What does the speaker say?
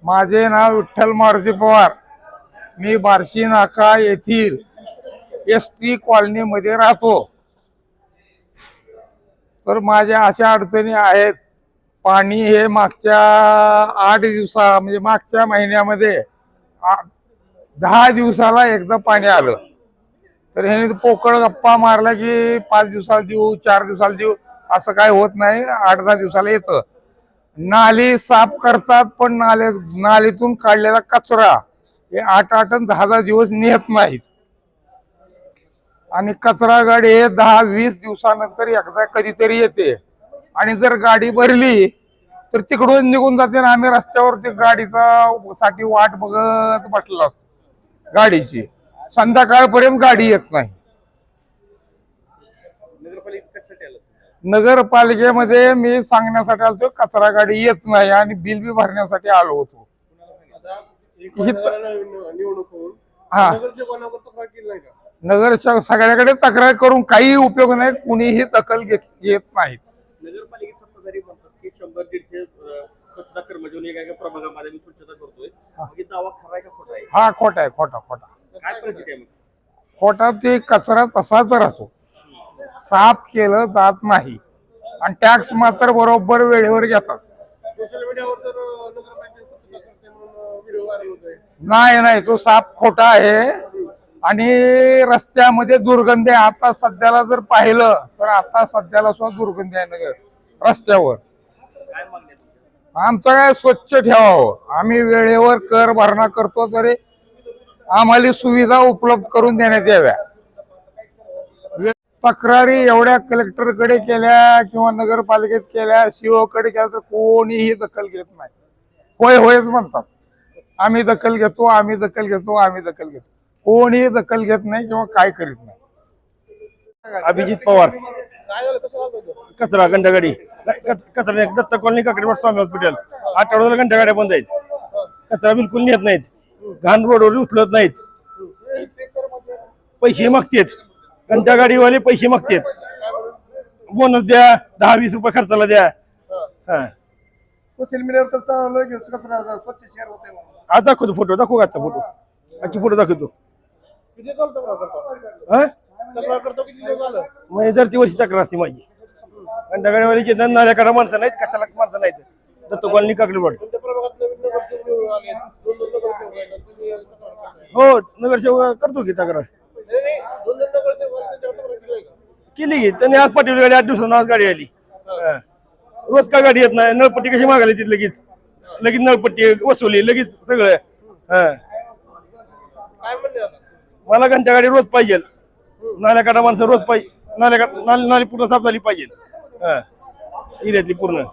माझे नाव विठ्ठल मारुती पवार. मी बार्शी नाका येथील एसटी कॉलनी मध्ये राहतो. तर माझ्या अशा अडचणी आहेत. पाणी हे मागच्या 8 दिवसा म्हणजे मागच्या महिन्यामध्ये 10 दिवसाला एकदा पाणी आलं. तर हे पोकळ गप्पा मारला की 5 दिवसाला देऊ 4 दिवसाला देऊ असं काय होत नाही. 8-10 दिवसाला येतं. नाली साफ करतात पण नालीतून काढलेला कचरा हे 8-8 आणि 10-10 दिवस नेत नाहीत. आणि कचरा गाडी हे 10-20 दिवसानंतर एकदा कधीतरी येते. आणि जर गाडी भरली तर तिकडून निघून जाते. आम्ही रस्त्यावर ते गाडीचा साठी वाट बघत बसलेलो असतो गाडीची. संध्याकाळपर्यंत गाडी येत नाही. नगरपालिकेमध्ये मी सांगण्यासाठी आलो कचरा गाडी येत नाही आणि बिल बी भरण्यासाठी आलो होतो. हा नगरसेवक सगळ्याकडे तक्रार करून काही उपयोग नाही. कुणीही दखल घेत नाहीत. नगरपालिकेत सत्ताधारी म्हणतात की 100-150 स्वच्छता कर्मचारी एका प्रभागामध्ये मी स्वच्छता करतोय. दावा खरा आहे का खोटा आहे? हा खोटा आहे. खोटा काय परिस्थिती आहे? खोटा ते कचरा तसाच राहतो. साफ केलं जात नाही आणि टॅक्स मात्र बरोबर वेळेवर घेतात. सोशल मीडियावर तर नगरपालिकेत स्वच्छता करते म्हणून व्हिडिओ व्हायरल होतोय. नाही तो साफ खोटा आहे. आणि रस्त्यामध्ये दुर्गंधी आता सध्याला जर पाहिलं तर आता सध्याला सुद्धा दुर्गंधी आहे नगर रस्त्यावर. आमचं काय स्वच्छ ठेवावं. आम्ही वेळेवर कर भरणा करतो तरी आम्हाला सुविधा उपलब्ध करून देण्यात याव्या. तक्रारी एवढ्या कलेक्टरकडे केल्या किंवा नगरपालिकेत केल्या सीओ कडे केल्या तर कोणीही दखल घेत नाही. होयच म्हणतात. आम्ही दखल घेतो. कोणीही दखल घेत नाही किंवा काय करीत नाही. अभिजित पवार. कचरा घंटागाडी कचरा दत्त कॉलनी काकडीवाड स्वामी हॉस्पिटल आठवड्याला घंटागाड्या बंद आहेत. कचरा बिलकुल नेत नाहीत. घाण रोडवर उचलत नाहीत. पैसे मागतेत. घंटागाडीवाले पैसे मागतेत. बोनस द्या 10-20 रुपये खर्चाला द्या. सोशल मीडियावर तर चालू स्वच्छ शेअर होते. आज दाखवतो फोटो. दाखवू आजचा फोटो. आजची फोटो दाखवतो. दर ती वर्षी तक्रार असते माझी. घंटागाडीवालीची नाल्याकडे माणसं नाहीत. कशाला माणसं नाहीत. दत्त कॉलनी काकडीवाड. हो नगरसेवक करतो की तक्रार केली की त्यांनी. आज पाठवली गाडी 8 दिवसांना. आज गाडी आली. रोज का गाडी येत नाही. नळपट्टी कशी मागायला तिथे लगेच नळपट्टी वसुली लगेच सगळं. मला घंटागाडी रोज पाहिजे. नाल्याकाठा माणसं रोज पाहिजे. नाली पूर्ण साफ झाली पाहिजे. एरियातली पूर्ण.